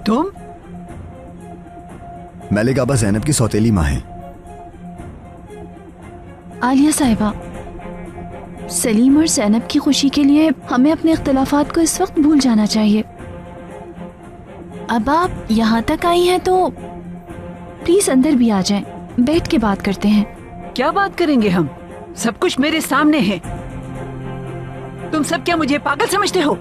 तुम? मलिक आपा ज़ैनब की सौतेली माँ हैं। आलिया साहिबा, सलीम और ज़ैनब की खुशी के लिए हमें अपने इख्तिलाफात को इस वक्त भूल जाना चाहिए। अब आप यहाँ तक आई हैं तो प्लीज अंदर भी आ जाएं, बैठ के बात करते हैं। क्या बात करेंगे हम? सब कुछ मेरे सामने है। तुम सब क्या मुझे पागल समझते हो?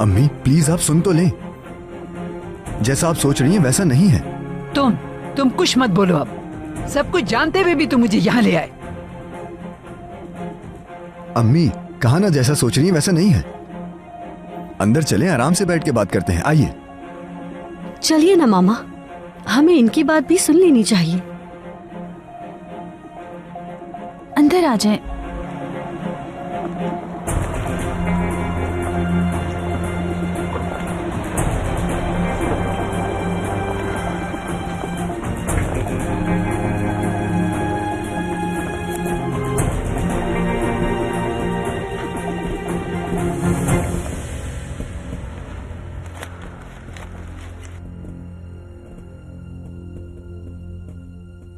अम्मी प्लीज आप सुन तो लें। जैसा आप सोच रही हैं वैसा नहीं है। तुम कुछ मत बोलो। अब सब कुछ जानते हुए भी तुम मुझे यहाँ ले आए। अम्मी कहा ना जैसा सोच रही हैं वैसा नहीं है। अंदर चलें, आराम से बैठ के बात करते हैं। आइए। चलिए ना मामा, हमें इनकी बात भी सुन लेनी चाहिए। अंदर आ जाएं।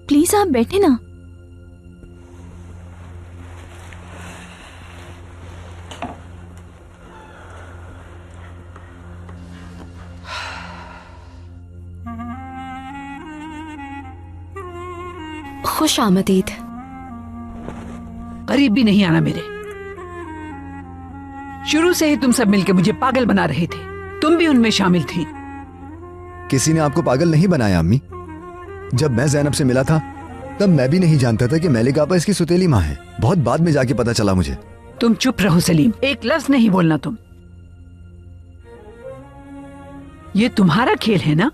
प्लीज आप बैठे ना। खुश आमदीद। करीब भी नहीं आना मेरे। शुरू से ही तुम सब मिलकर मुझे पागल बना रहे थे। तुम भी उनमें शामिल थी। किसी ने आपको पागल नहीं बनाया अम्मी। जब मैं ज़ैनब से मिला था तब मैं भी नहीं जानता था कि मलिक आपा इसकी सुतेली माँ है। बहुत बाद में जाके पता चला मुझे। तुम चुप रहो सलीम, एक लफ्ज नहीं बोलना तुम। ये तुम्हारा खेल है ना?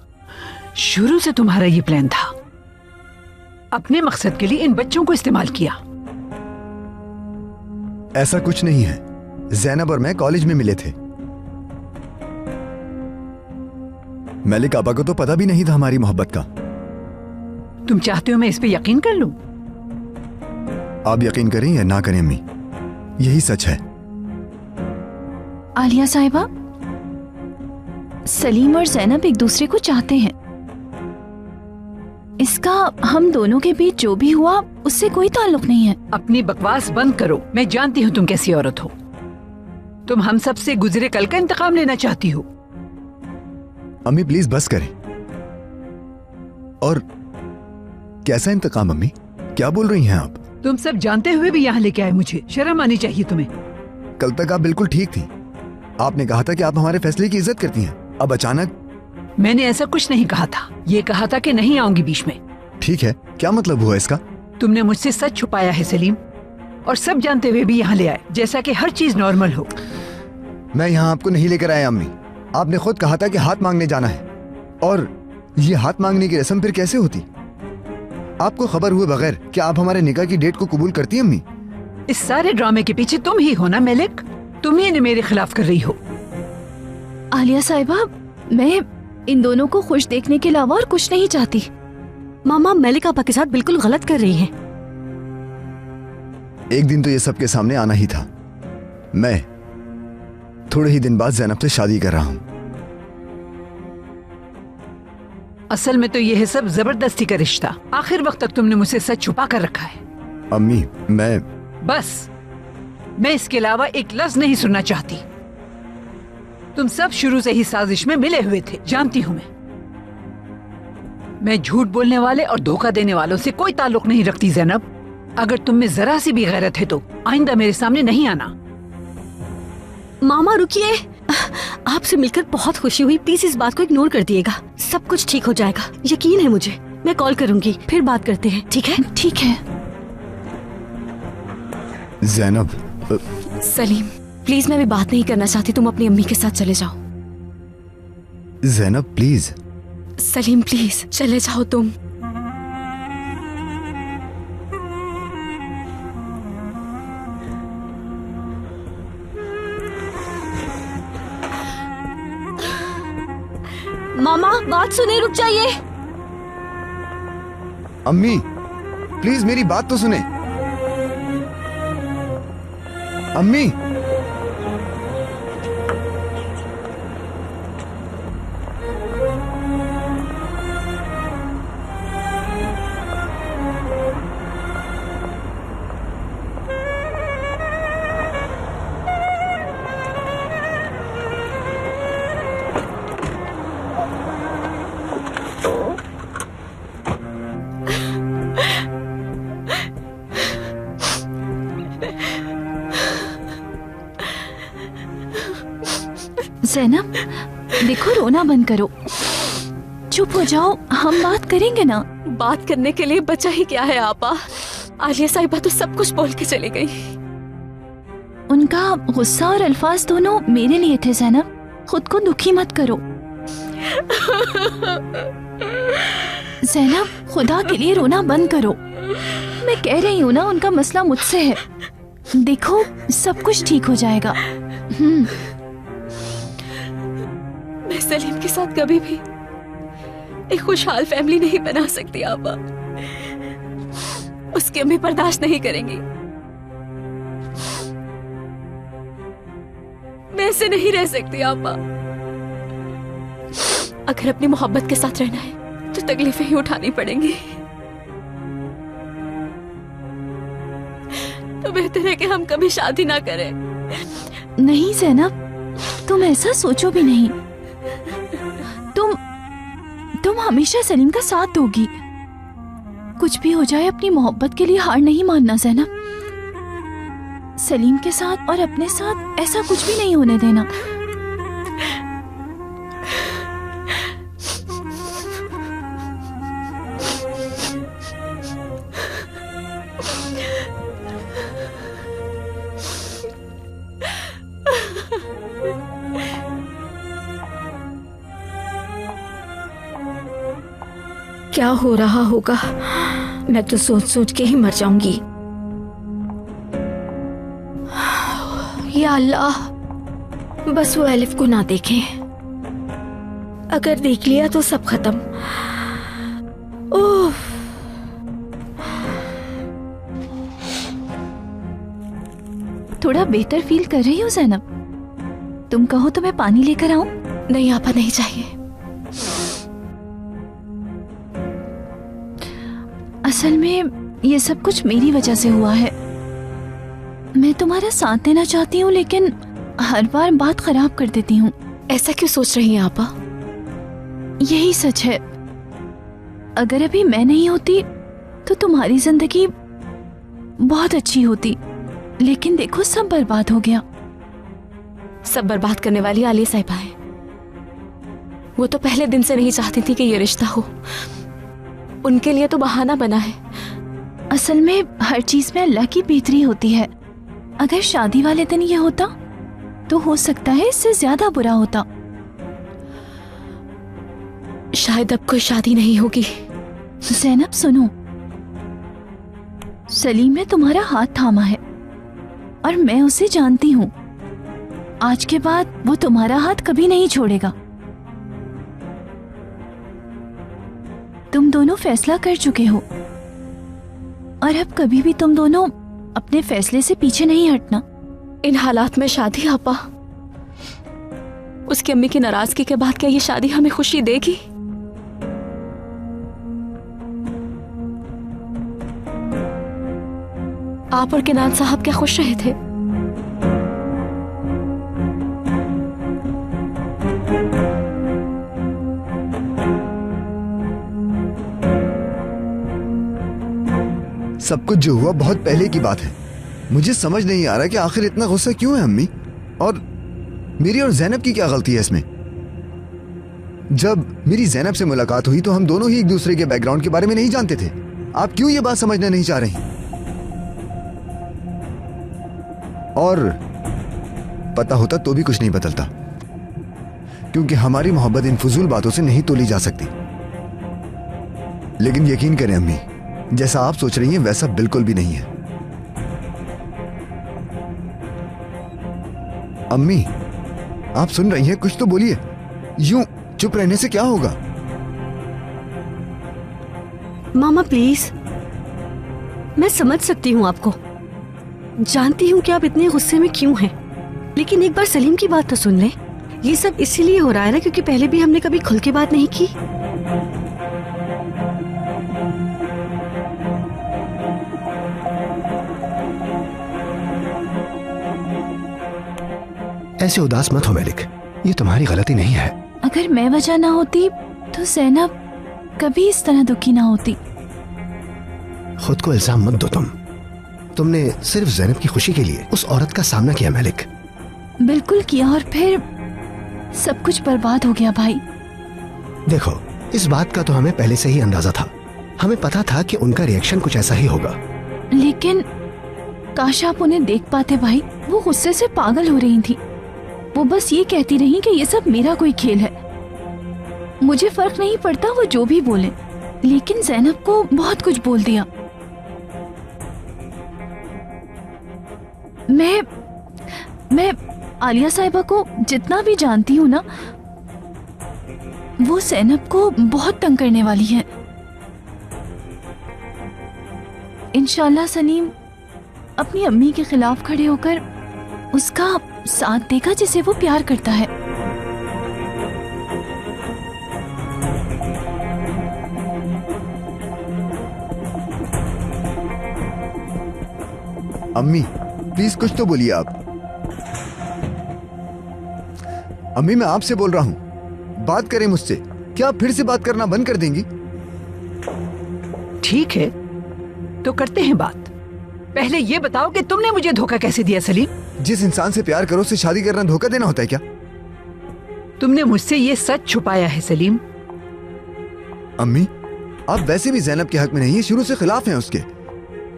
शुरू से तुम्हारा ये प्लान था। अपने मकसद के लिए इन बच्चों को इस्तेमाल किया। ऐसा कुछ नहीं है। ज़ैनब और मैं कॉलेज में मिले थे। मलिक आपा को तो पता भी नहीं था हमारी मोहब्बत का। तुम चाहते हो मैं इस पे यकीन कर लूं? आप यकीन करें या ना करें अम्मी, यही सच है। आलिया साहिबा, सलीम और ज़ैनब एक दूसरे को चाहते हैं। इसका हम दोनों के बीच जो भी हुआ उससे कोई ताल्लुक नहीं है। अपनी बकवास बंद करो। मैं जानती हूँ तुम कैसी औरत हो। तुम हम सब से गुजरे कल का इंतकाम लेना चाहती हो। अम्मी प्लीज बस करें। और कैसा इंतकाम अम्मी? क्या बोल रही हैं आप? तुम सब जानते हुए भी यहाँ लेके आए मुझे। शर्म आनी चाहिए तुम्हें। कल तक आप बिल्कुल ठीक थी। आपने कहा था कि आप हमारे फैसले की इज्जत करती हैं। अब अचानक? मैंने ऐसा कुछ नहीं कहा था। ये कहा था कि नहीं आऊंगी बीच में। ठीक है, क्या मतलब हुआ इसका? तुमने मुझसे सच छुपाया है सलीम, और सब जानते हुए भी यहाँ ले आए जैसा कि हर चीज नॉर्मल हो। मैं यहाँ आपको नहीं लेकर आया अम्मी। आपने खुद कहा था कि हाथ मांगने जाना है, और ये हाथ मांगने की रस्म फिर कैसे होती? आपको खबर हुए बगैर क्या आप हमारे निकाह की डेट को कबूल करती हैं अम्मी? इस सारे ड्रामे के पीछे तुम ही हो ना मलिक? तुम ही इन्हें मेरे खिलाफ कर रही हो। आलिया साहिबा, मैं इन दोनों को खुश देखने के अलावा और कुछ नहीं चाहती। मामा मलिक आपा के साथ बिल्कुल गलत कर रही हैं। एक दिन तो ये सबके सामने आना ही था। मैं थोड़े ही दिन बाद ज़ैनब से शादी कर रहा हूँ। असल में तो यह है सब जबरदस्ती का रिश्ता। आखिर वक्त तक तुमने मुझसे सच छुपा कर रखा है। अम्मी मैं मैं इसके अलावा एक लफ्ज नहीं सुनना चाहती। तुम सब शुरू से ही साजिश में मिले हुए थे, जानती हूं मैं झूठ बोलने वाले और धोखा देने वालों से कोई ताल्लुक नहीं रखती ज़ैनब। अगर तुम में जरा सी भी गैरत है तो आइंदा मेरे सामने नहीं आना। मामा रुकिए, आपसे मिलकर बहुत खुशी हुई। प्लीज इस बात को इग्नोर कर दिएगा। सब कुछ ठीक हो जाएगा, यकीन है मुझे। मैं कॉल करूंगी, फिर बात करते हैं। ठीक है? ठीक है। ज़ैनब सलीम प्लीज, मैं भी बात नहीं करना चाहती। तुम अपनी अम्मी के साथ चले जाओ। ज़ैनब प्लीज। सलीम प्लीज चले जाओ तुम। मामा बात सुने, रुक जाइए। अम्मी प्लीज मेरी बात तो सुने। अम्मी ज़ैनब, देखो रोना बंद करो, चुप हो जाओ, हम बात करेंगे ना। बात करने के लिए बचा ही क्या है आपा? आलिया साहिबा तो सब कुछ बोल के चली गई। उनका गुस्सा और अल्फाज दोनों मेरे लिए थे ज़ैनब, खुद को दुखी मत करो। ज़ैनब, खुदा के लिए रोना बंद करो। मैं कह रही हूँ ना, उनका मसला मुझसे है। देखो सब कुछ ठीक हो जाएगा। मैं सलीम के साथ कभी भी एक खुशहाल फैमिली नहीं बना सकती आपा। उसकी अम्मी बर्दाश्त नहीं करेंगी। मैं ऐसे नहीं रह सकती आपा। अगर अपनी मोहब्बत के साथ रहना है तो तकलीफें ही उठानी पड़ेंगी। तो बेहतर है कि हम कभी शादी ना करें। नहीं ज़ैनब, तुम ऐसा सोचो भी नहीं। तुम हमेशा सलीम का साथ दोगी। कुछ भी हो जाए, अपनी मोहब्बत के लिए हार नहीं मानना ज़ैनब। सलीम के साथ और अपने साथ ऐसा कुछ भी नहीं होने देना। क्या हो रहा होगा, मैं तो सोच सोच के ही मर जाऊंगी। या अल्लाह, बस वो एलिफ को ना देखें। अगर देख लिया तो सब खत्म। ओह, थोड़ा बेहतर फील कर रही हो ज़ैनब? तुम कहो तो मैं पानी लेकर आऊं? नहीं आपा, नहीं चाहिए। असल में ये सब कुछ मेरी वजह से हुआ है। मैं तुम्हारा साथ देना चाहती हूँ, लेकिन हर बार बात खराब कर देती हूँ। ऐसा क्यों सोच रही हैं आपा? यही सच है। अगर अभी मैं नहीं होती तो तुम्हारी जिंदगी बहुत अच्छी होती, लेकिन देखो सब बर्बाद हो गया। सब बर्बाद करने वाली आलिया साहिबा है। वो तो पहले दिन से नहीं चाहती थी कि ये रिश्ता हो। उनके लिए तो बहाना बना है। असल में हर चीज में अल्लाह की बेहतरी होती है। अगर शादी वाले दिन ये होता तो हो सकता है इससे ज्यादा बुरा होता। शायद अब कोई शादी नहीं होगी। ज़ैनब सुनो, सलीम ने तुम्हारा हाथ थामा है और मैं उसे जानती हूँ। आज के बाद वो तुम्हारा हाथ कभी नहीं छोड़ेगा। तुम दोनों फैसला कर चुके हो और अब कभी भी तुम दोनों अपने फैसले से पीछे नहीं हटना। इन हालात में शादी आपा, उसकी अम्मी की नाराजगी के बाद क्या ये शादी हमें खुशी देगी? आप और किनान साहब क्या खुश रहे थे? सब कुछ जो हुआ बहुत पहले की बात है। मुझे समझ नहीं आ रहा कि आखिर इतना गुस्सा क्यों है अम्मी, और मेरी और ज़ैनब की क्या गलती है इसमें। जब मेरी ज़ैनब से मुलाकात हुई तो हम दोनों ही एक दूसरे के बैकग्राउंड के बारे में नहीं जानते थे। आप क्यों ये बात समझना नहीं चाह रही? और पता होता तो भी कुछ नहीं बदलता, क्योंकि हमारी मोहब्बत इन फजूल बातों से नहीं तोली जा सकती। लेकिन यकीन करें अम्मी, जैसा आप सोच रही हैं वैसा बिल्कुल भी नहीं है। अम्मी, आप सुन रही हैं? कुछ तो बोलिए। यूं चुप रहने से क्या होगा? मामा प्लीज, मैं समझ सकती हूँ आपको, जानती हूँ कि आप इतने गुस्से में क्यों हैं, लेकिन एक बार सलीम की बात तो सुन लें। ये सब इसीलिए हो रहा है ना क्योंकि पहले भी हमने कभी खुल के बात नहीं की। ऐसे उदास मत हो मेलिक, ये तुम्हारी गलती नहीं है। अगर मैं वजह ना होती तो ज़ैनब कभी इस तरह दुखी ना होती। खुद को इल्जाम मत दो। तुमने सिर्फ ज़ैनब की खुशी के लिए उस औरत का सामना किया मेलिक। बिल्कुल किया, और फिर सब कुछ बर्बाद हो गया भाई। देखो, इस बात का तो हमें पहले से ही अंदाजा था। हमें पता था कि उनका रिएक्शन कुछ ऐसा ही होगा। लेकिन काश आप उन्हें देख पाते भाई, वो गुस्से से पागल हो रही थी। वो बस ये कहती रही कि ये सब मेरा कोई खेल है, मुझे फर्क नहीं पड़ता वो जो भी बोले। लेकिन ज़ैनब को बहुत कुछ बोल दिया। मैं आलिया साहिबा को जितना भी जानती हूँ ना, वो ज़ैनब को बहुत तंग करने वाली है। इंशाल्लाह सलीम अपनी अम्मी के खिलाफ खड़े होकर उसका साथ देगा जिसे वो प्यार करता है। अम्मी प्लीज कुछ तो बोलिए आप। अम्मी मैं आपसे बोल रहा हूं, बात करें मुझसे। क्या आप फिर से बात करना बंद कर देंगी? ठीक है तो करते हैं बात। पहले ये बताओ कि तुमने मुझे धोखा कैसे दिया सलीम? जिस इंसान से प्यार करो उससे शादी करना धोखा देना होता है क्या? तुमने मुझसे ये सच छुपाया है सलीम। अम्मी आप वैसे भी ज़ैनब के हक में नहीं है, शुरू से खिलाफ हैं उसके।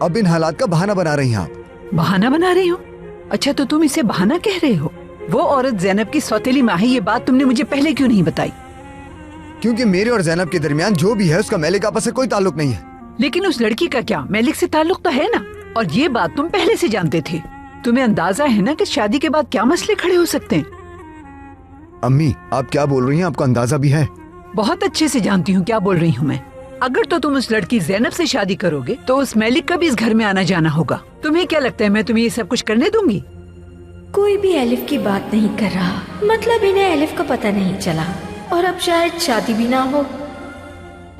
अब इन हालात का बहाना बना रही हैं आप। बहाना बना रही हो? अच्छा तो तुम इसे बहाना कह रहे हो? वो औरत ज़ैनब की सौतेली माँ है, ये बात तुमने मुझे पहले क्यों नहीं बताई? क्योंकि मेरे और ज़ैनब के दरमियान जो भी है उसका मैलिक आपस से कोई ताल्लुक नहीं है। लेकिन उस लड़की का क्या मैलिक से ताल्लुक तो है ना, और ये बात तुम पहले से जानते थे। तुम्हें अंदाजा है ना कि शादी के बाद क्या मसले खड़े हो सकते हैं। अम्मी आप क्या बोल रही हैं, आपको अंदाजा भी है? बहुत अच्छे से जानती हूँ क्या बोल रही हूँ मैं। अगर तो तुम उस लड़की ज़ैनब से शादी करोगे तो उस मैलिक का भी इस घर में आना जाना होगा। तुम्हें क्या लगता है मैं तुम्हें ये सब कुछ करने दूंगी? कोई भी एलिफ की बात नहीं कर रहा, मतलब इन्हें एलिफ का पता नहीं चला और अब शायद शादी भी ना हो।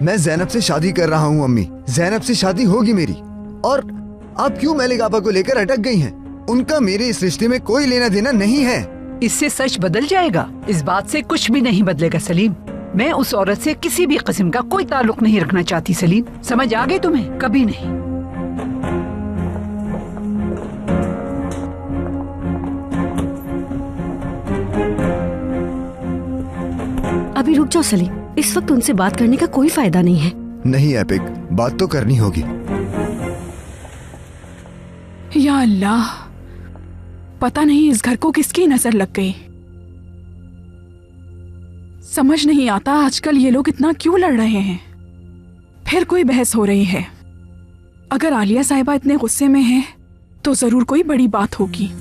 मैं ज़ैनब से शादी कर रहा हूँ अम्मी, ज़ैनब से शादी होगी मेरी। और आप क्यों मैलिक आपा को लेकर अटक गई हैं? उनका मेरे इस रिश्ते में कोई लेना देना नहीं है। इससे सच बदल जाएगा? इस बात से कुछ भी नहीं बदलेगा सलीम। मैं उस औरत से किसी भी किस्म का कोई ताल्लुक नहीं रखना चाहती सलीम। समझ आ गई तुम्हें? कभी नहीं। अभी रुक जाओ सलीम, इस वक्त उनसे बात करने का कोई फायदा नहीं है। नहीं एपिक, बात तो करनी होगी। या अल्लाह, पता नहीं इस घर को किसकी नजर लग गई। समझ नहीं आता आजकल ये लोग इतना क्यों लड़ रहे हैं। फिर कोई बहस हो रही है। अगर आलिया साहिबा इतने गुस्से में है तो जरूर कोई बड़ी बात होगी।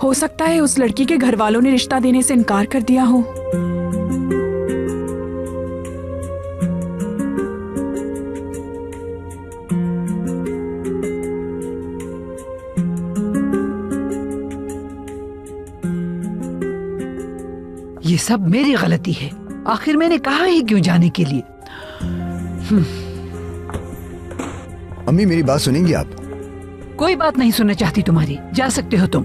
हो सकता है उस लड़की के घर वालों ने रिश्ता देने से इनकार कर दिया हो। ये सब मेरी गलती है। आखिर मैंने कहा ही क्यों जाने के लिए। अम्मी मेरी बात सुनेंगी आप? कोई बात नहीं सुनना चाहती तुम्हारी, जा सकते हो तुम।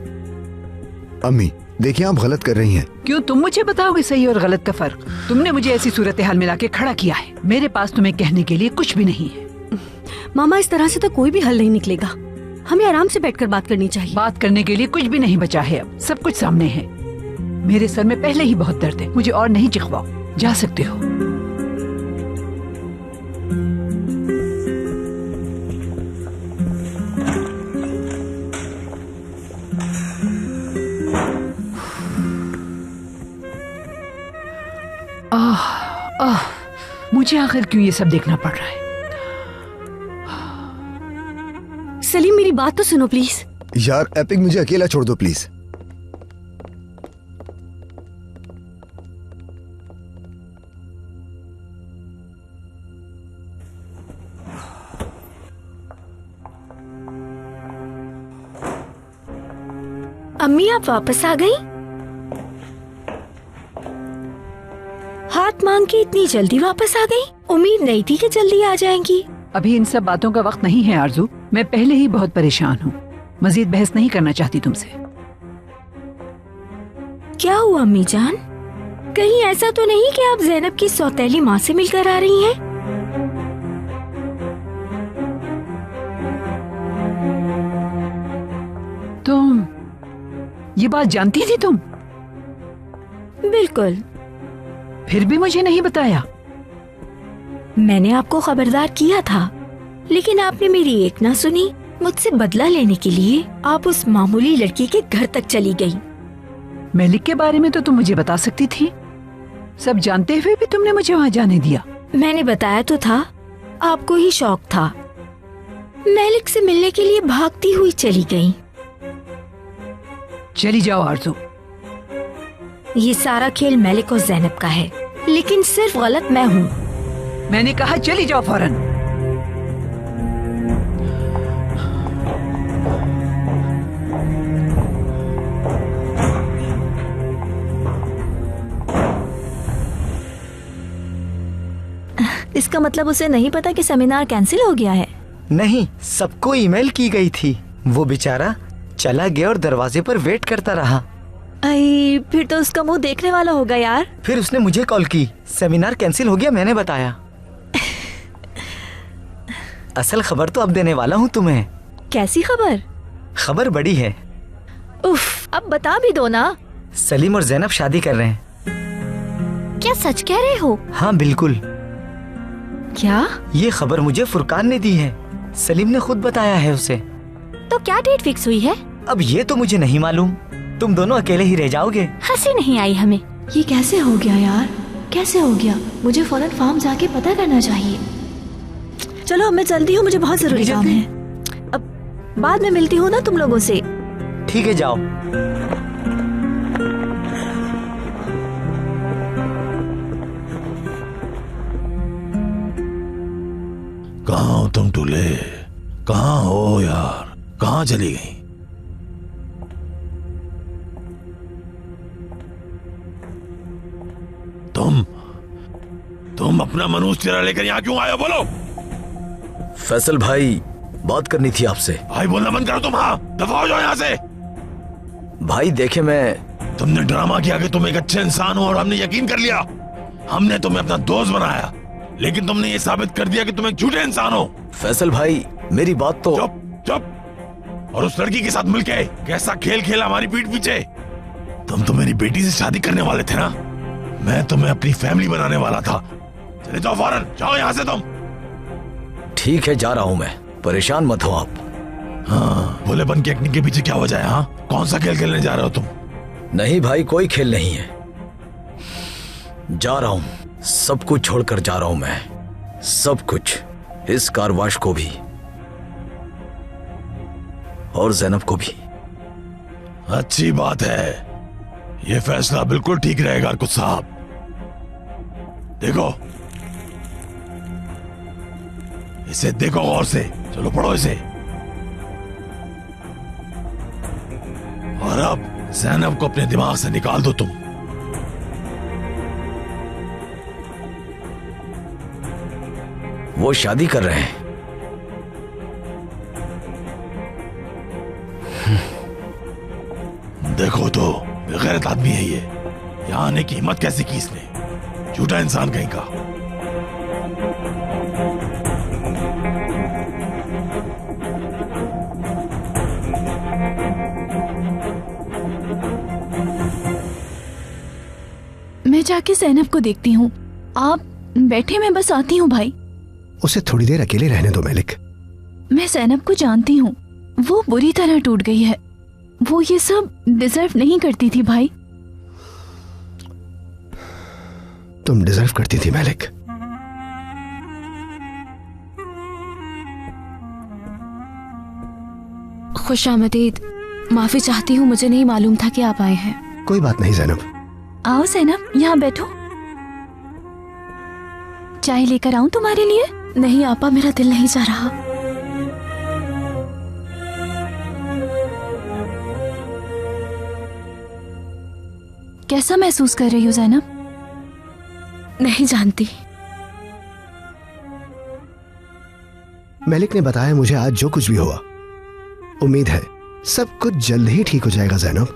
अम्मी देखिए आप गलत कर रही हैं। क्यों तुम मुझे बताओगे सही और गलत का फर्क? तुमने मुझे ऐसी सूरत हाल में लाके खड़ा किया है। मेरे पास तुम्हें कहने के लिए कुछ भी नहीं है। मामा इस तरह से तो कोई भी हल नहीं निकलेगा। हमें आराम से बैठकर बात करनी चाहिए। बात करने के लिए कुछ भी नहीं बचा है। अब सब कुछ सामने है। मेरे सर में पहले ही बहुत दर्द है, मुझे और नहीं चिखवाओ। जा सकते हो। मुझे आखिर क्यों ये सब देखना पड़ रहा है? सलीम मेरी बात तो सुनो प्लीज। यार एपिक मुझे अकेला छोड़ दो प्लीज। अम्मी आप वापस आ गई? हाथ मांग के इतनी जल्दी वापस आ गई? उम्मीद नहीं थी कि जल्दी आ जाएंगी। अभी इन सब बातों का वक्त नहीं है आरजू। मैं पहले ही बहुत परेशान हूँ। मजीद बहस नहीं करना चाहती तुमसे। क्या हुआ अम्मी जान? कहीं ऐसा तो नहीं कि आप ज़ैनब की सौतेली माँ से मिलकर आ रही हैं? तुम ये बात जानती थी तुम? बिल्कुल। फिर भी मुझे नहीं बताया। मैंने आपको खबरदार किया था, लेकिन आपने मेरी एक ना सुनी। मुझसे बदला लेने के लिए आप उस मामूली लड़की के घर तक चली गई। मेलिक के बारे में तो तुम मुझे बता सकती थी। सब जानते हुए भी तुमने मुझे वहाँ जाने दिया। मैंने बताया तो था, आपको ही शौक था। मेलिक से मिलने के लिए भागती हुई चली गई। चली जाओ आरज़ू। ये सारा खेल मेलिक और ज़ैनब का है, लेकिन सिर्फ गलत मैं हूँ। मैंने कहा चली जाओ फौरन। इसका मतलब उसे नहीं पता कि सेमिनार कैंसिल हो गया है? नहीं, सबको ईमेल की गई थी। वो बेचारा चला गया और दरवाजे पर वेट करता रहा। आई, फिर तो उसका मुंह देखने वाला होगा यार। फिर उसने मुझे कॉल की। सेमिनार कैंसिल हो गया, मैंने बताया। असल खबर तो अब देने वाला हूँ तुम्हें। कैसी खबर? खबर बड़ी है। उफ, अब बता भी दो ना। सलीम और ज़ैनब शादी कर रहे हैं। क्या सच कह रहे हो? हाँ बिल्कुल। क्या? ये खबर मुझे फुरकान ने दी है। सलीम ने खुद बताया है उसे। तो क्या डेट फिक्स हुई है? अब ये तो मुझे नहीं मालूम। तुम दोनों अकेले ही रह जाओगे। हंसी नहीं आई हमें। ये कैसे हो गया यार, कैसे हो गया? मुझे फौरन फार्म जाके पता करना चाहिए। चलो अब मैं चलती हूँ, मुझे बहुत जरूरी काम है। अब बाद में मिलती हूँ ना तुम लोगों से। ठीक है, जाओ। कहाँ हो तुम टूले? कहाँ हो यार? कहाँ चली गई? तुम अपना मनुष्य चेहरा लेकर यहाँ क्यों आए हो? बोलो। फैसल भाई, बात करनी थी आपसे। भाई बोलना बंद करो तुम। हाँ, दफा हो जाओ यहाँ से। भाई देखे, मैं तुमने ड्रामा किया कि तुम एक अच्छे इंसान हो और हमने यकीन कर लिया। हमने तुम्हें अपना दोस्त बनाया, लेकिन तुमने ये साबित कर दिया कि तुम एक झूठे इंसान हो। फैसल भाई, मेरी बात तो। चुप चुप। और उस लड़की के साथ मिलके कैसा खेल खेला हमारी पीठ पीछे। तुम तो मेरी बेटी से शादी करने वाले थे ना। मैं तुम्हें अपनी फैमिली बनाने वाला था। चले जाओ फौरन, जाओ यहाँ से तुम। ठीक है, जा रहा हूँ मैं। परेशान मत हो आप। हाँ, भोलेपन की एक्टिंग के पीछे क्या वजह है? हाँ, कौन सा खेल खेलने जा रहे हो तुम? नहीं भाई, कोई खेल नहीं है। जा रहा हूँ, सब कुछ छोड़कर जा रहा हूँ मैं। सब कुछ, इस कारवाश को भी और ज़ैनब को भी। अच्छी बात है। ये फैसला बिल्कुल ठीक रहेगा कुछ साहब। देखो इसे, देखो गौर से। चलो पढ़ो इसे। और अब ज़ैनब को अपने दिमाग से निकाल दो तुम। वो शादी कर रहे हैं। देखो तो, बेगैरत आदमी है ये। यहाँ आने की हिम्मत कैसे की इसने? झूठा इंसान कहीं का। मैं जाके ज़ैनब को देखती हूँ। आप बैठे, मैं बस आती हूँ भाई। उसे थोड़ी देर अकेले रहने दो मेलिक। मैं ज़ैनब को जानती हूँ, वो बुरी तरह टूट गई है। वो ये सब डिजर्व नहीं करती थी भाई। तुम डिजर्व करती थी मेलिक। खुशामदीद। माफी चाहती हूँ, मुझे नहीं मालूम था कि आप आए हैं। कोई बात नहीं ज़ैनब। आओ ज़ैनब, यहाँ बैठो। चाय लेकर आऊं तुम्हारे लिए? नहीं आपा, मेरा दिल नहीं जा रहा। कैसा महसूस कर रही हो ज़ैनब? नहीं जानती। मेलिक ने बताया मुझे आज जो कुछ भी हुआ, उम्मीद है सब कुछ जल्द ही ठीक हो जाएगा ज़ैनब।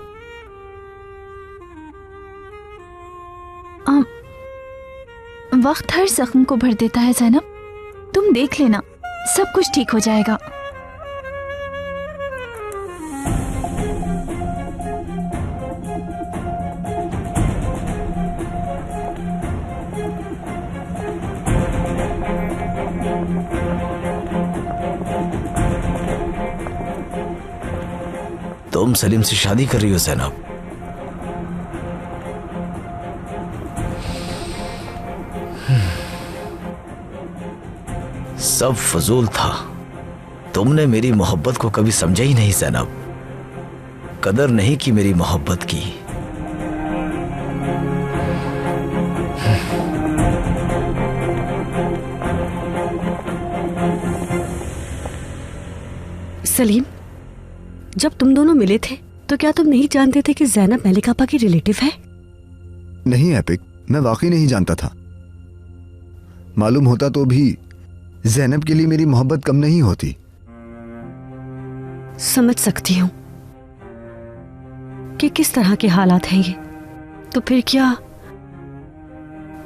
वक्त हर जख्म को भर देता है ज़ैनब, तुम देख लेना, सब कुछ ठीक हो जाएगा। तुम सलीम से शादी कर रही हो ज़ैनब? सब फजूल था। तुमने मेरी मोहब्बत को कभी समझा ही नहीं ज़ैनब, कदर नहीं की मेरी मोहब्बत की। सलीम, जब तुम दोनों मिले थे तो क्या तुम नहीं जानते थे कि ज़ैनब मलिक आपा की रिलेटिव है? नहीं एपिक, मैं वाकई नहीं जानता था। मालूम होता तो भी ज़ैनब के लिए मेरी मोहब्बत कम नहीं होती। समझ सकती हूँ कि किस तरह के हालात हैं ये। तो फिर क्या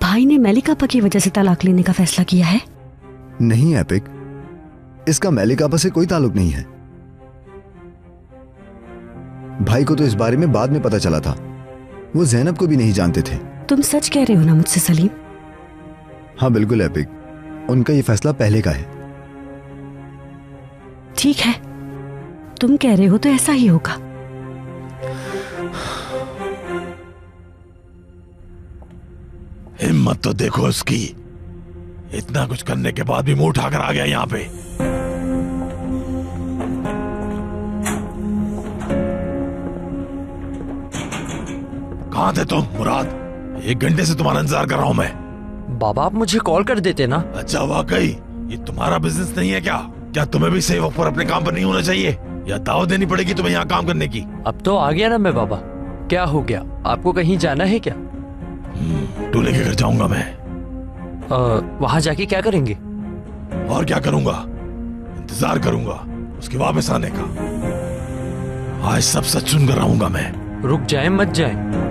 भाई ने मलिक आपा की वजह से तलाक लेने का फैसला किया है? नहीं एपिक, इसका मलिक आपा से कोई ताल्लुक नहीं है। भाई को तो इस बारे में बाद में पता चला था, वो ज़ैनब को भी नहीं जानते थे। तुम सच कह रहे हो ना मुझसे सलीम? हाँ बिल्कुल एपिक, उनका ये फैसला पहले का है। ठीक है, तुम कह रहे हो तो ऐसा ही होगा। हिम्मत तो देखो उसकी, इतना कुछ करने के बाद भी मुंह उठाकर आ गया यहाँ पे। कहाँ थे तुम मुराद? 1 घंटे से तुम्हारा इंतजार कर रहा हूँ मैं। बाबा आप मुझे कॉल कर देते ना। अच्छा वाकई ये तुम्हारा बिजनेस नहीं है क्या? क्या तुम्हें भी सही वक्त पर अपने काम पर नहीं होना चाहिए, या दावत देनी पड़ेगी तुम्हें यहाँ काम करने की? अब तो आ गया ना मैं बाबा, क्या हो गया? आपको कहीं जाना है क्या? दूल्हे के घर जाऊंगा मैं। वहाँ जाके क्या करेंगे? और क्या करूंगा, इंतजार करूंगा उसके वापस आने का। आज सब सच सुनकर रहूंगा मैं। रुक जाए मत जाए।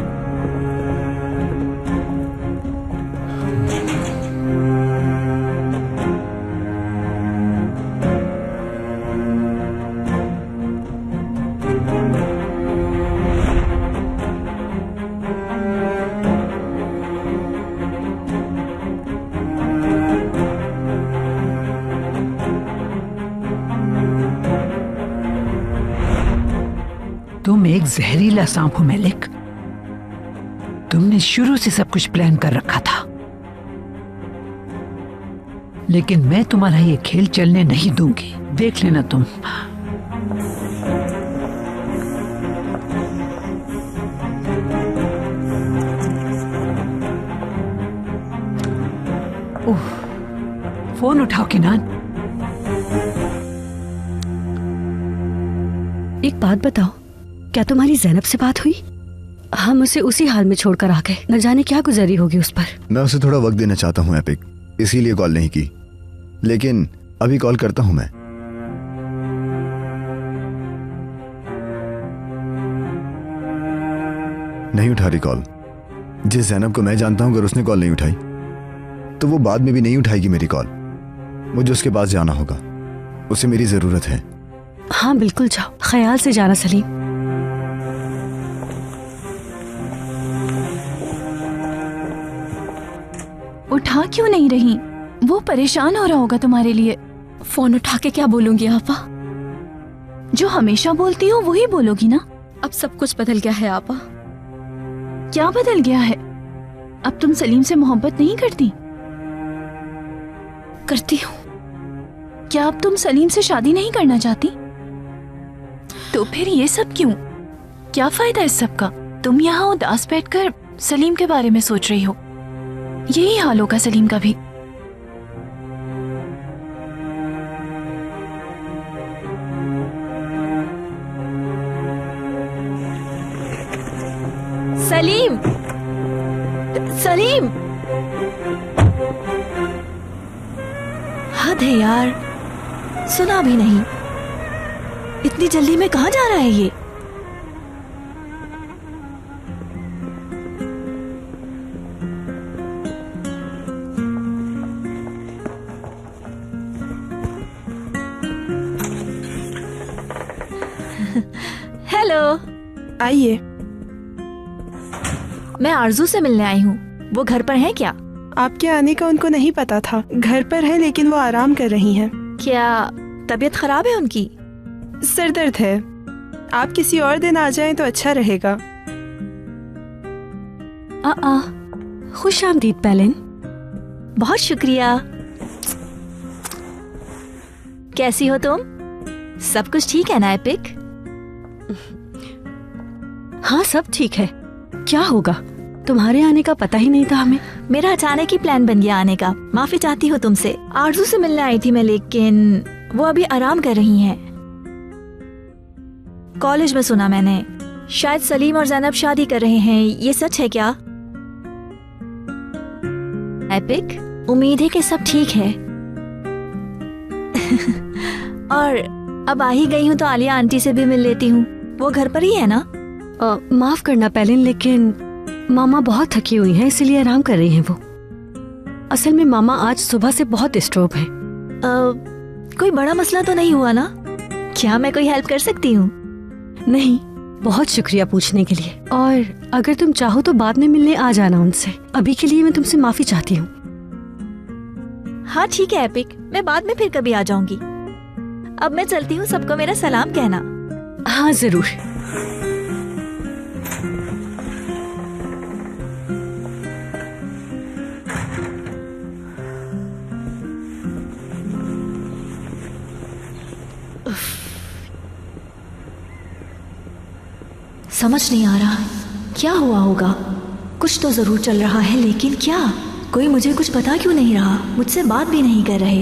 तुम एक जहरीला सांप हो मलिक। तुमने शुरू से सब कुछ प्लान कर रखा था, लेकिन मैं तुम्हारा ये खेल चलने नहीं दूंगी। देख लेना तुम। ओह, फोन उठाओ किनान। एक बात बताओ, क्या तुम्हारी ज़ैनब से बात हुई? हम उसे उसी हाल में छोड़कर आ गए, न जाने क्या गुजरी होगी उस पर। मैं उसे थोड़ा वक्त देना चाहता हूँ एपिक, इसीलिए कॉल नहीं की, लेकिन अभी कॉल करता हूँ मैं। नहीं उठा रही कॉल। जिस ज़ैनब को मैं जानता हूँ अगर उसने कॉल नहीं उठाई तो वो बाद में भी नहीं उठाएगी मेरी कॉल। मुझे उसके पास जाना होगा, उसे मेरी जरूरत है। हाँ बिल्कुल जाओ, ख्याल से जाना सलीम। उठा क्यों नहीं रही? वो परेशान हो रहा होगा तुम्हारे लिए। फोन उठा के क्या बोलूंगी आपा? जो हमेशा बोलती हो वही बोलोगी ना। अब सब कुछ बदल गया है आपा। क्या बदल गया है? अब तुम सलीम से मोहब्बत नहीं करती? करती हूँ। क्या अब तुम सलीम से शादी नहीं करना चाहती? तो फिर ये सब क्यों? क्या फायदा इस सब का? तुम यहाँ उदास बैठकर सलीम के बारे में सोच रही हो। यही हाल होगा सलीम का भी। सलीम, सलीम, हद है यार, सुना भी नहीं। इतनी जल्दी में कहाँ जा रहा है ये? हेलो। आइए। मैं आरजू से मिलने आई हूँ, वो घर पर है क्या? आपके आने का उनको नहीं पता था। घर पर है लेकिन वो आराम कर रही हैं। क्या तबीयत खराब है उनकी? सिर दर्द है। आप किसी और दिन आ जाएं तो अच्छा रहेगा। खुश आमदीद पैलिन। बहुत शुक्रिया। कैसी हो तुम? सब कुछ ठीक है ना एपिक? हाँ सब ठीक है। क्या होगा? तुम्हारे आने का पता ही नहीं था हमें। मेरा अचानक ही प्लान बन गया आने का। माफी चाहती हूँ तुमसे। आरजू से मिलने आई थी मैं, लेकिन वो अभी आराम कर रही हैं। कॉलेज में सुना मैंने, शायद सलीम और जैनब शादी कर रहे हैं। ये सच है क्या? एपिक, उम्मीद है कि सब ठीक है। और अब आ ही गई हूँ तो आलिया आंटी से भी मिल लेती हूँ। वो घर पर ही है ना? माफ करना पैलिन, लेकिन मामा बहुत थकी हुई हैं, इसलिए आराम कर रही हैं वो। असल में मामा आज सुबह से बहुत डिस्टर्ब है। कोई बड़ा मसला तो नहीं हुआ ना? क्या मैं कोई हेल्प कर सकती हूँ? नहीं, बहुत शुक्रिया पूछने के लिए। और अगर तुम चाहो तो बाद में मिलने आ जाना उनसे। अभी के लिए मैं तुमसे माफी चाहती हूँ। हाँ ठीक है एपिक, मैं बाद में फिर कभी आ जाऊंगी। अब मैं चलती हूँ, सबको मेरा सलाम कहना। हाँ जरूर। समझ नहीं आ रहा क्या हुआ होगा। कुछ तो जरूर चल रहा है, लेकिन क्या? कोई मुझे कुछ बता क्यों नहीं रहा? मुझसे बात भी नहीं कर रहे।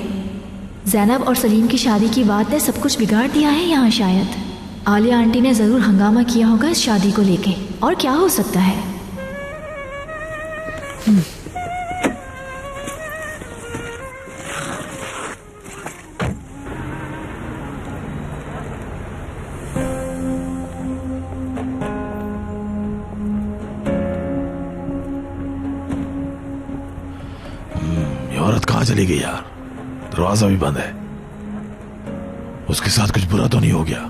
जैनब और सलीम की शादी की बात ने सब कुछ बिगाड़ दिया है यहाँ शायद। आलिया आंटी ने जरूर हंगामा किया होगा इस शादी को लेके। और क्या हो सकता है? औरत कहाँ चली गई यार? दरवाजा भी बंद है। उसके साथ कुछ बुरा तो नहीं हो गया?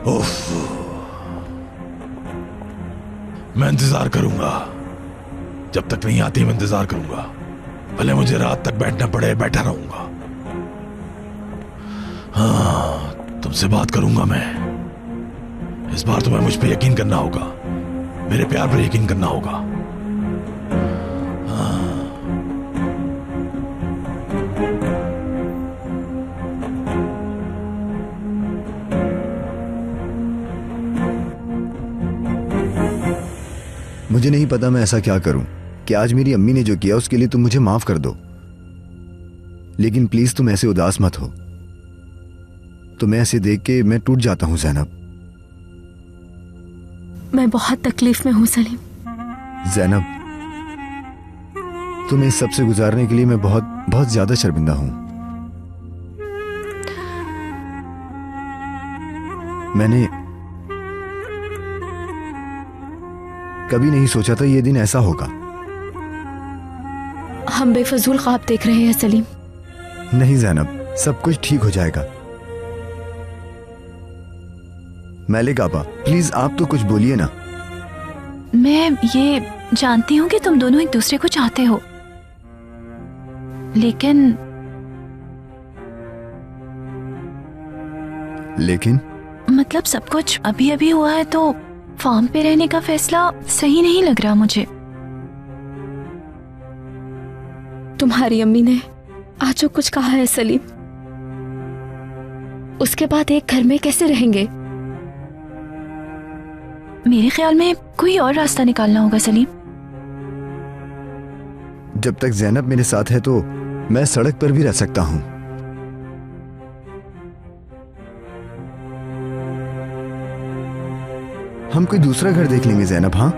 उफ, मैं इंतजार करूंगा। जब तक नहीं आती मैं इंतजार करूंगा। भले मुझे रात तक बैठना पड़े, बैठा रहूंगा। हाँ, तुमसे बात करूंगा मैं। इस बार तुम्हें मुझ पे यकीन करना होगा, मेरे प्यार पर यकीन करना होगा। मुझे नहीं पता मैं ऐसा क्या करूं कि आज मेरी अम्मी ने जो किया उसके लिए तुम मुझे माफ कर दो, लेकिन प्लीज तुम ऐसे उदास मत हो। तुम्हें ऐसे देख के मैं टूट जाता हूं ज़ैनब। मैं बहुत तकलीफ में हूँ सलीम। ज़ैनब, तुम्हें इस सब से गुजारने के लिए मैं बहुत बहुत ज्यादा शर्मिंदा हूं। मैंने कभी नहीं सोचा था ये दिन ऐसा होगा। हम बेफजूल ख्वाब देख रहे हैं सलीम। नहीं ज़ैनब, सब कुछ ठीक हो जाएगा। मैलिक आपा, प्लीज आप तो कुछ बोलिए ना। मैं ये जानती हूँ कि तुम दोनों एक दूसरे को चाहते हो, लेकिन मतलब सब कुछ अभी अभी हुआ है तो फार्म पे रहने का फैसला सही नहीं लग रहा मुझे। तुम्हारी अम्मी ने आज जो कुछ कहा है सलीम, उसके बाद एक घर में कैसे रहेंगे? मेरे ख्याल में कोई और रास्ता निकालना होगा सलीम। जब तक ज़ैनब मेरे साथ है तो मैं सड़क पर भी रह सकता हूं। हम कोई दूसरा घर देख लेंगे ज़ैनब। हाँ,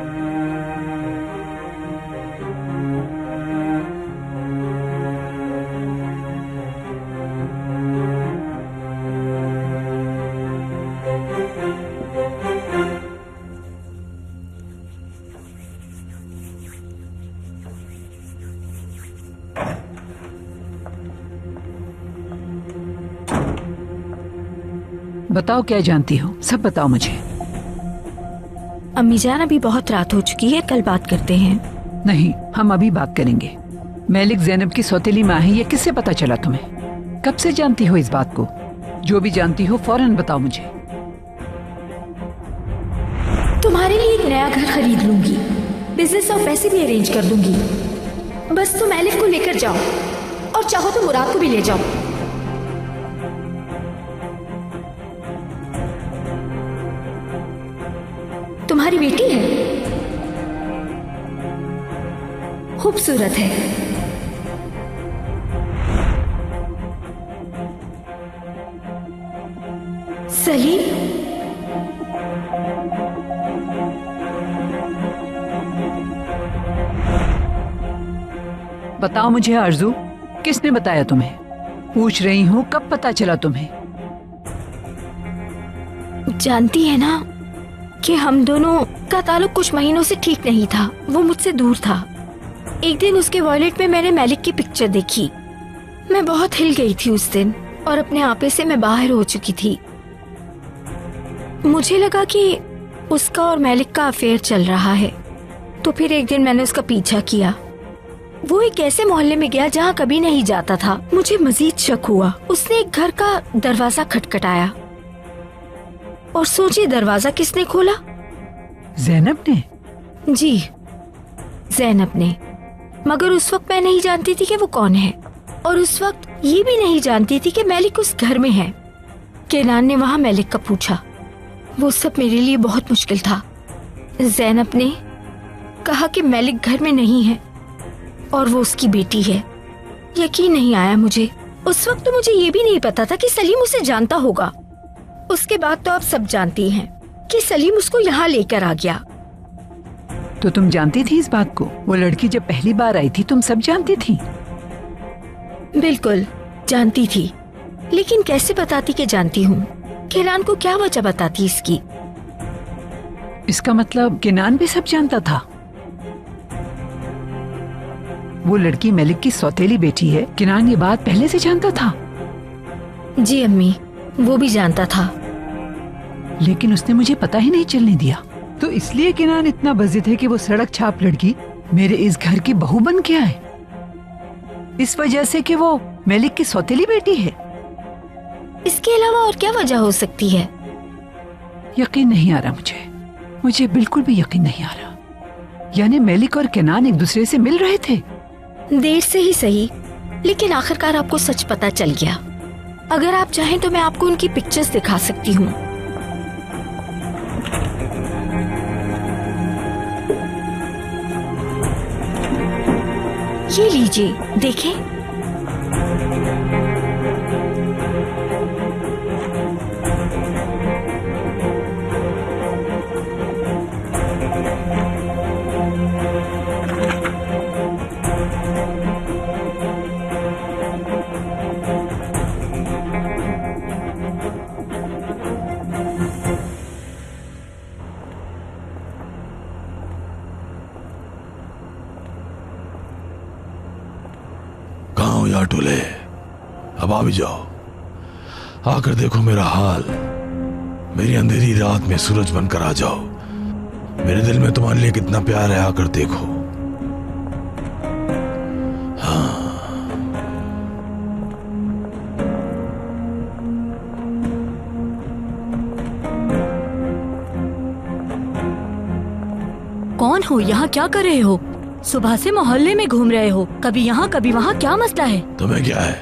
बताओ क्या जानती हो, सब बताओ मुझे। अम्मी जान, अभी बहुत रात हो चुकी है, कल बात करते हैं। नहीं, हम अभी बात करेंगे। मैलिक ज़ैनब की सौतेली माँ है, ये किससे पता चला तुम्हें? कब से जानती हो इस बात को? जो भी जानती हो फौरन बताओ मुझे। नया घर खरीद लूंगी, बिजनेस और पैसे भी अरेंज कर दूंगी। बस तुम एलिफ को लेकर जाओ और चाहो तो मुराद को भी ले जाओ। तुम्हारी बेटी है, खूबसूरत है। सलीम, बताओ मुझे आरजू, किसने बताया तुम्हें? पूछ रही हूँ, कब पता चला तुम्हें? जानती है ना कि हम दोनों का ताल्लुक कुछ महीनों से ठीक नहीं था। वो मुझसे दूर था। एक दिन उसके वॉलेट में मैंने मैलिक की पिक्चर देखी। मैं बहुत हिल गई थी उस दिन और अपने आपे से मैं बाहर हो चुकी थी। मुझे लगा कि उसका और मैलिक का अफेयर चल रहा है, तो फिर एक दिन मैंने उसका पीछा किया। वो एक ऐसे मोहल्ले में गया जहाँ कभी नहीं जाता था। मुझे मजीद शक हुआ। उसने एक घर का दरवाजा खटखटाया और सोचिए दरवाजा किसने खोला? ज़ैनब ने। जी, ज़ैनब ने। मगर उस वक्त मैं नहीं जानती थी कि वो कौन है, और उस वक्त ये भी नहीं जानती थी कि मैलिक उस घर में है। केनान ने वहाँ मैलिक का पूछा। वो सब मेरे लिए बहुत मुश्किल था। ज़ैनब ने कहा कि मैलिक घर में नहीं है और वो उसकी बेटी है। यकीन नहीं आया मुझे। उस वक्त तो मुझे ये भी नहीं पता था कि सलीम उसे जानता होगा। उसके बाद तो आप सब जानती हैं कि सलीम उसको यहाँ लेकर आ गया। तो तुम जानती थी इस बात को? वो लड़की जब पहली बार आई थी तुम सब जानती थी? बिल्कुल जानती थी, लेकिन कैसे बताती कि जानती हूँ? केनान को क्या वजह बताती इसकी? इसका मतलब केनान भी सब जानता था। वो लड़की मैलिक की सौतेली बेटी है। केनान ये बात पहले से जानता था? जी अम्मी, वो भी जानता था, लेकिन उसने मुझे पता ही नहीं चलने दिया। तो इसलिए केनान इतना बज़िद है कि वो सड़क छाप लड़की मेरे इस घर की बहू बन के आए, इस वजह से कि वो मैलिक की सौतेली बेटी है। इसके अलावा और क्या वजह हो सकती है? यकीन नहीं आ रहा मुझे बिल्कुल भी यकीन नहीं आ रहा। यानी मैलिक और केनान एक दूसरे से मिल रहे थे? देर से ही सही, लेकिन आखिरकार आपको सच पता चल गया। अगर आप चाहें तो मैं आपको उनकी पिक्चर्स दिखा सकती हूँ। ये लीजिए, देखें। यार टोले, अब आ भी जाओ। आकर देखो मेरा हाल। मेरी अंधेरी रात में सूरज बनकर आ जाओ। मेरे दिल में तुम्हारे लिए कितना प्यार है, आकर देखो। हाँ। कौन हो? यहाँ क्या कर रहे हो? सुबह से मोहल्ले में घूम रहे हो, कभी यहाँ कभी वहाँ। क्या मसला है? तुम्हें क्या है?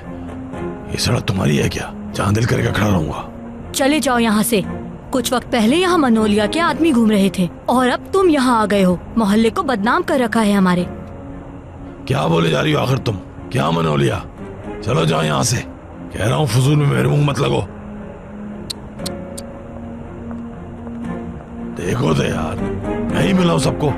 ये सड़क तुम्हारी है क्या? जहाँ दिल करेगा खड़ा रहूंगा। चले जाओ यहाँ से। कुछ वक्त पहले यहाँ मनोलिया के आदमी घूम रहे थे और अब तुम यहाँ आ गए हो। मोहल्ले को बदनाम कर रखा है हमारे। क्या बोले जा रही हो आखिर तुम? क्या मनोलिया? चलो जाओ यहाँ से। कह रहा हूँ फजूल में मेरे मुंह मत लगो। देखो तो यार, मैं ही मिला हूँ सबको।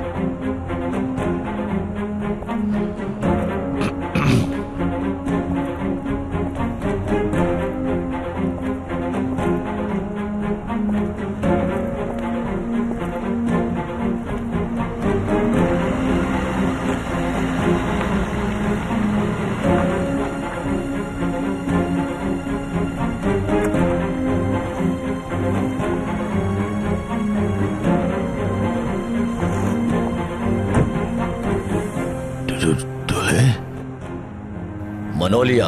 मनोलिया,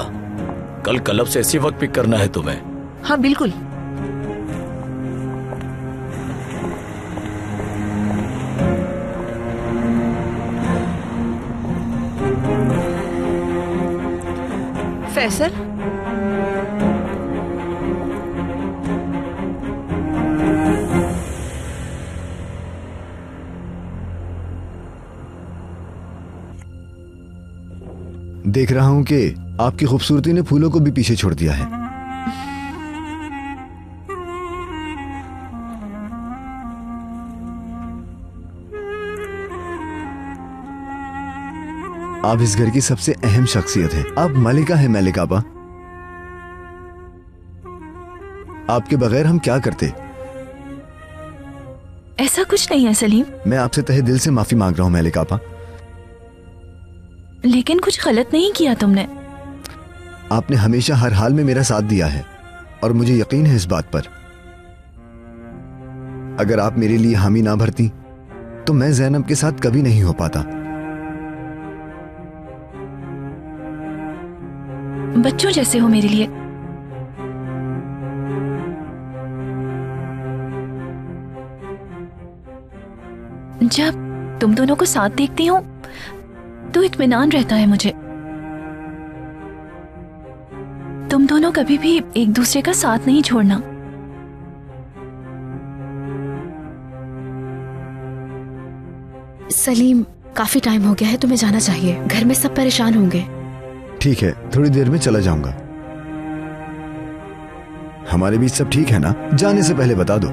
कल क्लब से इसी वक्त पिक करना है तुम्हें। हाँ बिल्कुल। फैसल, देख रहा हूं कि आपकी खूबसूरती ने फूलों को भी पीछे छोड़ दिया है। आप इस घर की सबसे अहम शख्सियत हैं। आप मलिका हैं मलिक आपा। आपके बगैर हम क्या करते? ऐसा कुछ नहीं है सलीम। मैं आपसे तहे दिल से माफी मांग रहा हूं मलिक आपा। लेकिन कुछ गलत नहीं किया तुमने। आपने हमेशा हर हाल में मेरा साथ दिया है और मुझे यकीन है इस बात पर। अगर आप मेरे लिए हामी ना भरती तो मैं ज़ैनब के साथ कभी नहीं हो पाता। बच्चों जैसे हो मेरे लिए। जब तुम दोनों को साथ देखती हूँ तो इत्मीनान रहता है मुझे। तुम दोनों कभी भी एक दूसरे का साथ नहीं छोड़ना। सलीम, काफी टाइम हो गया है, तुम्हें जाना चाहिए। घर में सब परेशान होंगे। ठीक है, थोड़ी देर में चला जाऊंगा। हमारे बीच सब ठीक है ना? जाने से पहले बता दो।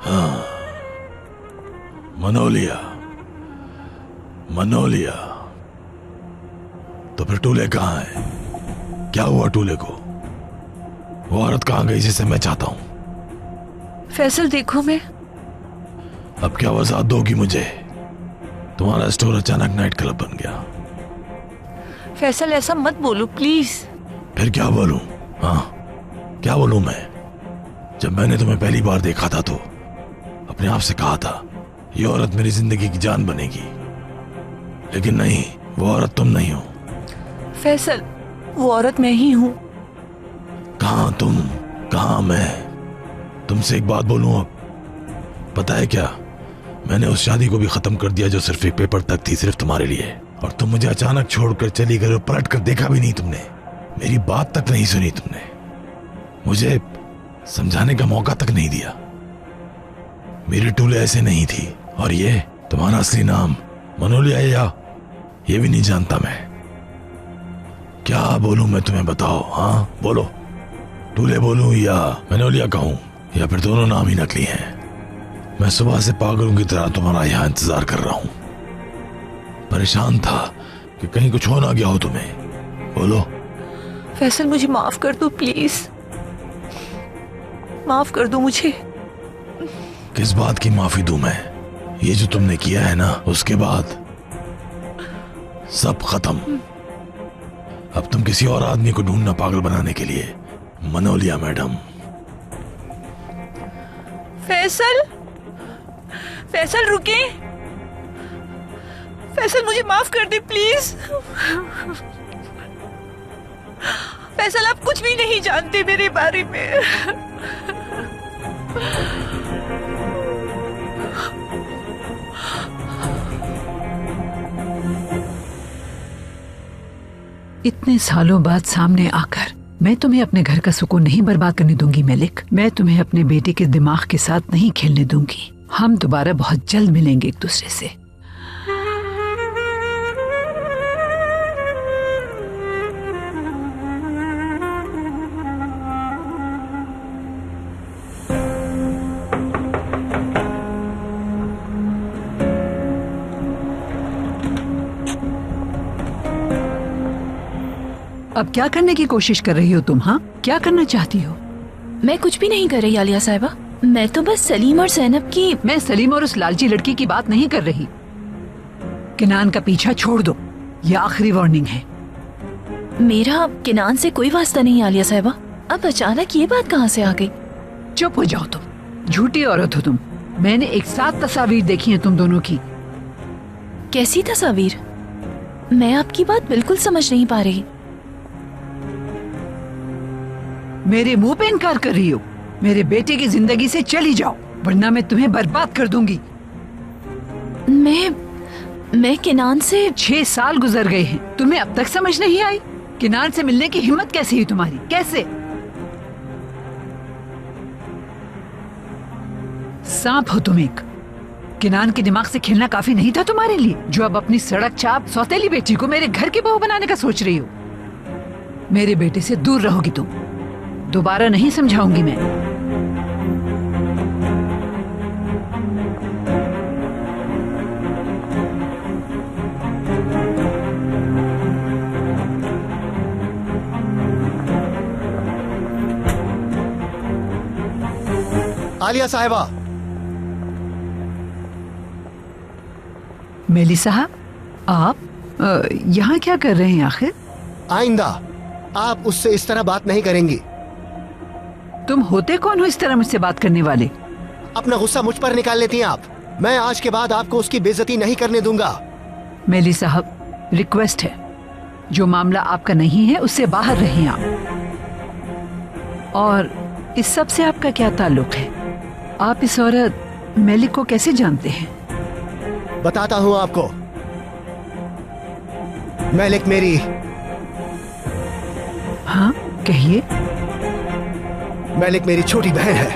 हाँ, मनोलिया, मनोलिया, तो फिर टूले कहाँ है? क्या हुआ टूले को? वो औरत कहाँ गई जिसे मैं चाहता हूं? फैसल देखो, मैं अब क्या वजाहत दोगी मुझे? तुम्हारा स्टोर अचानक नाइट क्लब बन गया। फैसल ऐसा मत बोलो प्लीज। फिर क्या बोलूं? हाँ, क्या बोलूं मैं? जब मैंने तुम्हें पहली बार देखा था तो अपने आप से कहा था ये औरत मेरी जिंदगी की जान बनेगी, लेकिन नहीं, वो औरत तुम नहीं हो। फैसल, वो औरत मैं ही हूं। कहाँ तुम, कहाँ मैं? तुमसे एक बात बोलूं अब? पता है क्या, मैंने उस शादी को भी खत्म कर दिया जो सिर्फ एक पेपर तक थी, सिर्फ तुम्हारे लिए। और तुम मुझे अचानक छोड़कर चली गई और पलट कर देखा भी नहीं तुमने। मेरी बात तक नहीं सुनी तुमने। मुझे समझाने का मौका तक नहीं दिया। मेरी टूले ऐसे नहीं थी। और ये तुम्हारा असली नाम मनोलिया है या ये भी नहीं जानता मैं। क्या बोलूं मैं तुम्हें, बताओ? हाँ बोलो, टूले बोलूं या मनोलिया कहूं, या फिर दोनों नाम ही नकली हैं? मैं सुबह से पागलों की तरह तुम्हारा यहाँ इंतजार कर रहा हूं। परेशान था कि कहीं कुछ हो ना गया हो तुम्हें। बोलो। फैसल, मुझे माफ कर दो प्लीज, माफ कर दो मुझे। किस बात की माफी दूं मैं? ये जो तुमने किया है ना, उसके बाद सब खत्म। अब तुम किसी और आदमी को ढूंढना पागल बनाने के लिए। मनोलिया मैडम। फैसल, फैसल रुके। फैसल, मुझे माफ कर दे प्लीज। फैसल, आप कुछ भी नहीं जानते मेरे बारे में। इतने सालों बाद सामने आकर मैं तुम्हें अपने घर का सुकून नहीं बर्बाद करने दूंगी मलिक। मैं तुम्हें अपने बेटे के दिमाग के साथ नहीं खेलने दूंगी। हम दोबारा बहुत जल्द मिलेंगे एक दूसरे से। अब क्या करने की कोशिश कर रही हो तुम? हाँ, क्या करना चाहती हो? मैं कुछ भी नहीं कर रही आलिया साहिबा। मैं तो बस सलीम और ज़ैनब की। मैं सलीम और उस लालची लड़की की बात नहीं कर रही। किनान का पीछा छोड़ दो, ये आखिरी वार्निंग है। मेरा किनान से कोई वास्ता नहीं आलिया साहिबा। अब अचानक ये बात कहाँ से आ गई? चुप हो जाओ तुम, झूठी औरत हो तुम। मैंने एक साथ तस्वीर देखी है तुम दोनों की। कैसी तस्वीर? मैं आपकी बात बिल्कुल समझ नहीं पा रही। मेरे मुंह पे इनकार कर रही हो? मेरे बेटे की जिंदगी से चली जाओ वरना मैं तुम्हें बर्बाद कर दूंगी। मैं किनान से 6 साल गुजर गए हैं, तुम्हें अब तक समझ नहीं आई? किनान से मिलने की हिम्मत कैसे हुई तुम्हारी? कैसे? सांप हो तुम एक। किनान के दिमाग से खेलना काफी नहीं था तुम्हारे लिए, जो अब अपनी सड़क छाप सौतेली बेटी को मेरे घर की बहू बनाने का सोच रही हो। मेरे बेटे से दूर रहोगी तुम, दोबारा नहीं समझाऊंगी मैं। आलिया साहिबा। मेली साहब, आप यहाँ क्या कर रहे हैं आखिर? आइंदा आप उससे इस तरह बात नहीं करेंगी। तुम होते कौन हो इस तरह मुझसे बात करने वाले? अपना गुस्सा मुझ पर निकाल लेती हैं आप। मैं आज के बाद आपको उसकी बेइज्जती नहीं करने दूंगा। मेली साहब, रिक्वेस्ट है, जो मामला आपका नहीं है उससे बाहर रहें आप। और इस सब से आपका क्या ताल्लुक है? आप इस औरत मेलिक को कैसे जानते हैं? बताता हूँ आपको। मेलिक मेरी। हाँ, कहिए। मेलिक मेरी छोटी बहन है।